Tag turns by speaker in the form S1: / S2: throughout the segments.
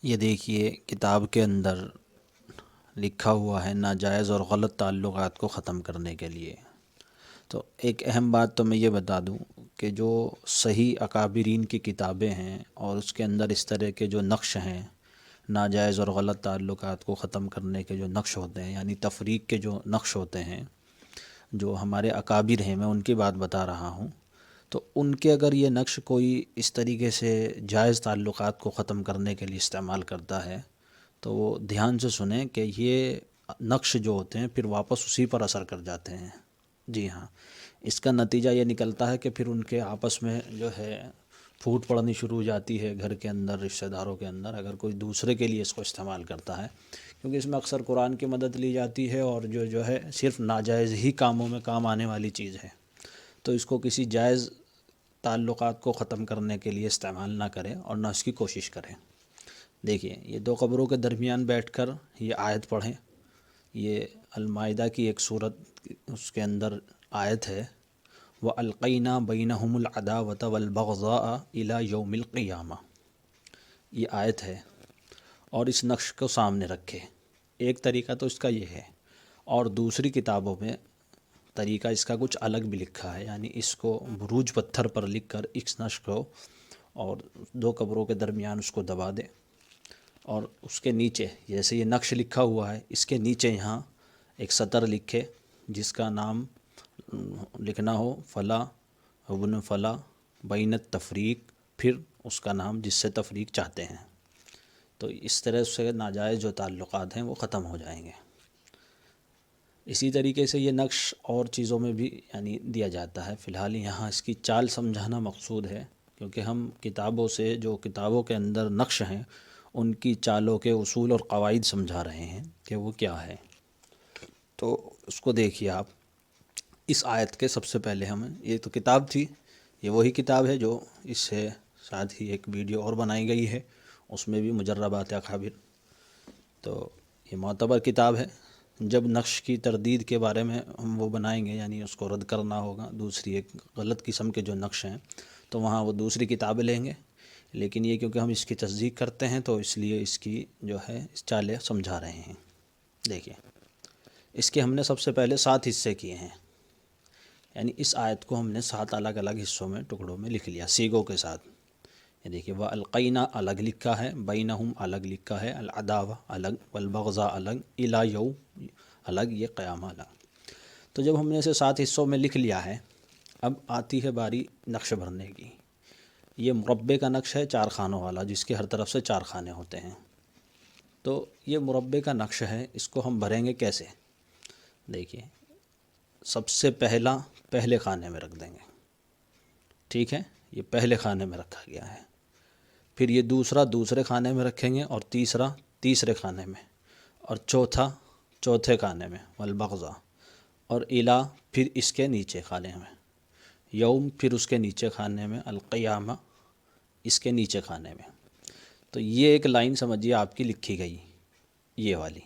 S1: یہ دیکھیے کتاب کے اندر لکھا ہوا ہے ناجائز اور غلط تعلقات کو ختم کرنے کے لیے۔ تو ایک اہم بات تو میں یہ بتا دوں کہ جو صحیح اکابرین کی کتابیں ہیں اور اس کے اندر اس طرح کے جو نقش ہیں ناجائز اور غلط تعلقات کو ختم کرنے کے جو نقش ہوتے ہیں، یعنی تفریق کے جو نقش ہوتے ہیں، جو ہمارے اکابر ہیں، میں ان کی بات بتا رہا ہوں، تو ان کے اگر یہ نقش کوئی اس طریقے سے جائز تعلقات کو ختم کرنے کے لیے استعمال کرتا ہے تو وہ دھیان سے سنیں کہ یہ نقش جو ہوتے ہیں پھر واپس اسی پر اثر کر جاتے ہیں۔ جی ہاں، اس کا نتیجہ یہ نکلتا ہے کہ پھر ان کے آپس میں جو ہے پھوٹ پڑنی شروع ہو جاتی ہے گھر کے اندر، رشتہ داروں کے اندر، اگر کوئی دوسرے کے لیے اس کو استعمال کرتا ہے، کیونکہ اس میں اکثر قرآن کی مدد لی جاتی ہے اور جو ہے صرف ناجائز ہی کاموں میں کام آنے والی چیز ہے، تو اس کو کسی جائز تعلقات کو ختم کرنے کے لیے استعمال نہ کریں اور نہ اس کی کوشش کریں۔ دیکھیے یہ دو قبروں کے درمیان بیٹھ کر یہ آیت پڑھیں، یہ المائدہ کی ایک صورت، اس کے اندر آیت ہے وَأَلْقَيْنَا بَيْنَهُمُ الْعَدَاوَةَ وَالْبَغْضَاءَ إِلَى يَوْمِ الْقِيَامَةِ، یہ آیت ہے، اور اس نقش کو سامنے رکھے۔ ایک طریقہ تو اس کا یہ ہے، اور دوسری کتابوں میں طریقہ اس کا کچھ الگ بھی لکھا ہے، یعنی اس کو بروج پتھر پر لکھ کر اس نقش کو اور دو قبروں کے درمیان اس کو دبا دے، اور اس کے نیچے جیسے یہ نقش لکھا ہوا ہے اس کے نیچے یہاں ایک سطر لکھے جس کا نام لکھنا ہو فلاں ابن فلاں بین التفریق، پھر اس کا نام جس سے تفریق چاہتے ہیں، تو اس طرح سے ناجائز جو تعلقات ہیں وہ ختم ہو جائیں گے۔ اسی طریقے سے یہ نقش اور چیزوں میں بھی یعنی دیا جاتا ہے، فی الحال یہاں اس کی چال سمجھانا مقصود ہے، کیونکہ ہم کتابوں سے جو کتابوں کے اندر نقش ہیں ان کی چالوں کے اصول اور قواعد سمجھا رہے ہیں کہ وہ کیا ہے۔ تو اس کو دیکھیے آپ، اس آیت کے سب سے پہلے ہمیں، یہ تو کتاب تھی، یہ وہی کتاب ہے جو اس سے ساتھ ہی ایک ویڈیو اور بنائی گئی ہے، اس میں بھی مجربات اکابر، تو یہ معتبر کتاب ہے۔ جب نقش کی تردید کے بارے میں ہم وہ بنائیں گے، یعنی اس کو رد کرنا ہوگا، دوسری ایک غلط قسم کے جو نقش ہیں، تو وہاں وہ دوسری کتابیں لیں گے، لیکن یہ کیونکہ ہم اس کی تصدیق کرتے ہیں تو اس لیے اس کی جو ہے اس چالیں سمجھا رہے ہیں۔ دیکھیے اس کے ہم نے سب سے پہلے 7 حصے کیے ہیں، یعنی اس آیت کو ہم نے 7 الگ الگ حصوں میں، ٹکڑوں میں لکھ لیا سیغوں کے ساتھ۔ یہ دیکھیے وَأَلْقَيْنَا الگ لکھا ہے، بَيْنَهُمْ الگ لکھا ہے، العداوہ الگ، والبغضاء الگ، إِلَى يَوْمِ الگ، یہ قیامہ الگ۔ تو جب ہم نے اسے 7 حصوں میں لکھ لیا ہے، اب آتی ہے باری نقش بھرنے کی۔ یہ مربع کا نقش ہے 4 خانوں والا، جس کے ہر طرف سے 4 خانے ہوتے ہیں، تو یہ مربع کا نقش ہے، اس کو ہم بھریں گے کیسے؟ دیکھیے سب سے پہلے خانے میں رکھ دیں گے، ٹھیک ہے، یہ پہلے خانے میں رکھا گیا ہے، پھر یہ دوسرا دوسرے خانے میں رکھیں گے، اور تیسرا تیسرے خانے میں، اور چوتھا چوتھے خانے میں، والبغضاء، اور الہ پھر اس کے نیچے خانے میں، یوم پھر اس کے نیچے خانے میں، القیامہ اس کے نیچے خانے میں۔ تو یہ ایک لائن سمجھیے آپ کی لکھی گئی، یہ والی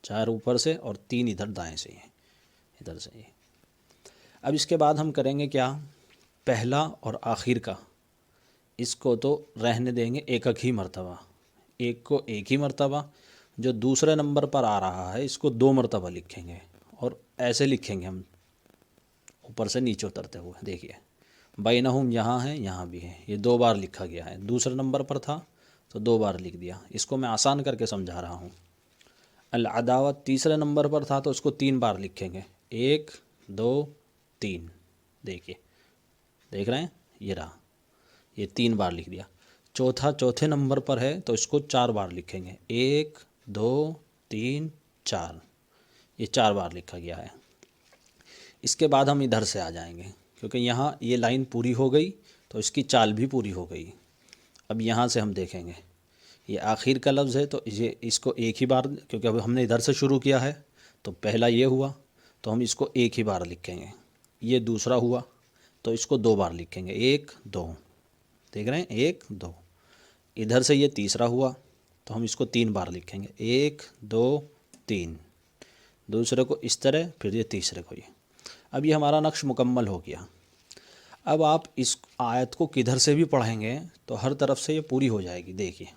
S1: 4 اوپر سے اور 3 ادھر دائیں سے، یہ ادھر سے یہ۔ اب اس کے بعد ہم کریں گے کیا؟ پہلا اور آخر کا اس کو تو رہنے دیں گے ایک ہی مرتبہ، ایک کو ایک ہی مرتبہ، جو دوسرے نمبر پر آ رہا ہے اس کو 2 مرتبہ لکھیں گے، اور ایسے لکھیں گے ہم اوپر سے نیچے اترتے ہوئے۔ دیکھیے بینہم یہاں ہے، یہاں بھی ہے، یہ 2 بار لکھا گیا ہے، دوسرے نمبر پر تھا تو 2 بار لکھ دیا، اس کو میں آسان کر کے سمجھا رہا ہوں۔ العداوت تیسرے نمبر پر تھا تو اس کو 3 بار لکھیں گے، 1 2 3، دیکھیے دیکھ رہے ہیں، یہ رہا، یہ 3 بار لکھ دیا۔ چوتھے نمبر پر ہے تو اس کو 4 بار لکھیں گے، 1 2 3 4، یہ 4 بار لکھا گیا ہے۔ اس کے بعد ہم ادھر سے آ جائیں گے، کیونکہ یہاں یہ لائن پوری ہو گئی تو اس کی چال بھی پوری ہو گئی۔ اب یہاں سے ہم دیکھیں گے، یہ آخر کا لفظ ہے تو اس کو ایک ہی بار، کیونکہ اب ہم نے ادھر سے شروع کیا ہے تو پہلا یہ ہوا تو ہم اس کو ایک ہی بار لکھیں گے، یہ دوسرا ہوا تو اس کو 2 بار لکھیں گے، 1 2، دیکھ رہے ہیں 1 2۔ ادھر سے یہ تیسرا ہوا تو ہم اس کو 3 بار لکھیں گے، 1 2 3، دوسرے کو اس طرح، پھر یہ تیسرے کو یہ۔ اب یہ ہمارا نقش مکمل ہو گیا۔ اب آپ اس آیت کو کدھر سے بھی پڑھیں گے تو ہر طرف سے یہ پوری ہو جائے گی. دیکھیے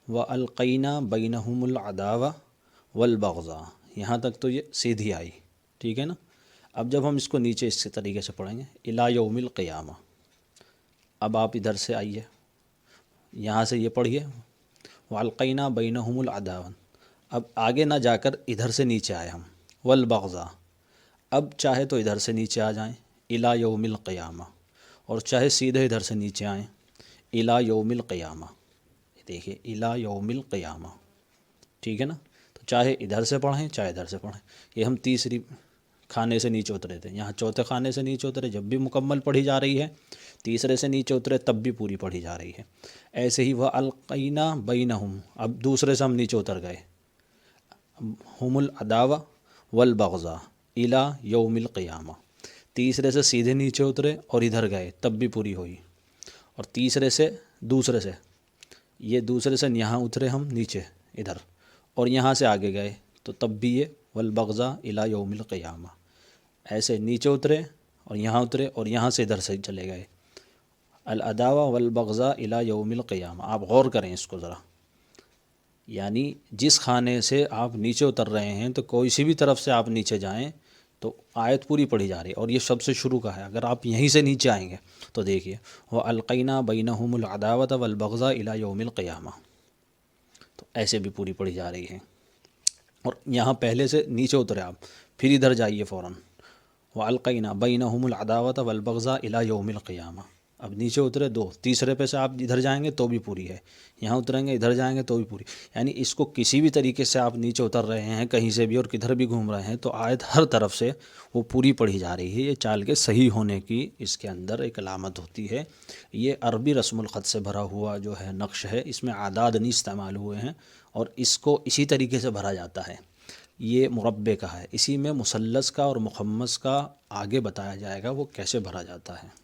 S1: وَأَلْقَيْنَا بَيْنَهُمُ الْعَدَاوَةَ وَالْبَغْضَاءَ، یہاں تک تو یہ سیدھی آئی، ٹھیک ہے نا. اب جب ہم اس کو نیچے اس طریقے سے پڑھیں گے اِلَى يَوْمِ الْقِيَامَةِ، اب آپ ادھر سے آئیے، یہاں سے یہ پڑھیے وَأَلْقَيْنَا بَيْنَهُمُ الْعَدَاوَةَ، اب آگے نہ جا کر ادھر سے نیچے آئے ہم وَالْبَغْضَاءَ، اب چاہے تو ادھر سے نیچے آ جائیں اِلَى يَوْمِ الْقِيَامَةِ، اور چاہے سیدھے ادھر سے نیچے آئیں اِلَى يَوْمِ الْقِيَامَةِ. دیکھیے اِلَى يَوْمِ الْقِيَامَةِ، ٹھیک ہے نا. تو چاہے ادھر سے پڑھیں چاہے ادھر سے پڑھیں. یہ ہم تیسری خانے سے نیچے اترے تھے، یہاں چوتھے خانے سے نیچے اترے جب بھی مکمل پڑھی جا رہی ہے، تیسرے سے نیچے اترے تب بھی پوری پڑھی جا رہی ہے. ایسے ہی وَأَلْقَيْنَا بَيْنَهُمْ، اب دوسرے سے ہم نیچے اتر گئے هُمُ الْعَدَاوَةَ وَالْبَغْضَاءَ إِلَى يَوْمِ الْقِيَامَةِ، تیسرے سے سیدھے نیچے اترے اور ادھر گئے تب بھی پوری ہوئی. اور تیسرے سے دوسرے سے یہ دوسرے سے یہاں اترے ہم نیچے ادھر، اور یہاں سے آگے گئے تو تب بھی یہ وَالْبَغْضَاءَ إِلَى يَوْمِ الْقِيَامَةِ. ایسے نیچے اترے اور یہاں اترے اور یہاں سے ادھر سے چلے گئے العداوہ والبغضاء إِلَى يَوْمِ الْقِيَامَةِ. آپ غور کریں اس کو ذرا، یعنی جس خانے سے آپ نیچے اتر رہے ہیں تو کوئی سی بھی طرف سے آپ نیچے جائیں تو آیت پوری پڑھی جا رہی ہے، اور یہ سب سے شروع کا ہے. اگر آپ یہیں سے نیچے آئیں گے تو دیکھیے وَأَلْقَيْنَا بَيْنَهُمُ الْعَدَاوَةَ وَالْبَغْضَاءَ إِلَى يَوْمِ الْقِيَامَةِ، تو ایسے بھی پوری پڑھی جا رہی ہے. اور یہاں پہلے سے نیچے اترے آپ، پھر ادھر جائیے فوراً وَأَلْقَيْنَا بَيْنَهُمُ الْعَدَاوَةَ وَالْبَغْضَاءَ إِلَى يَوْمِ الْقِيَامَةِ. اب نیچے اترے دو، تیسرے پہ سے آپ ادھر جائیں گے تو بھی پوری ہے، یہاں اتریں گے ادھر جائیں گے تو بھی پوری. یعنی اس کو کسی بھی طریقے سے آپ نیچے اتر رہے ہیں کہیں سے بھی اور کدھر بھی گھوم رہے ہیں تو آیت ہر طرف سے وہ پوری پڑھی جا رہی ہے. یہ چال کے صحیح ہونے کی اس کے اندر ایک علامت ہوتی ہے. یہ عربی رسم الخط سے بھرا ہوا جو ہے نقش ہے، اس میں اعداد نہیں استعمال ہوئے ہیں، اور اس کو اسی طریقے سے بھرا جاتا ہے. یہ مربع کا ہے، اسی میں مثلث کا اور مخمس کا آگے بتایا جائے گا وہ کیسے بھرا جاتا ہے.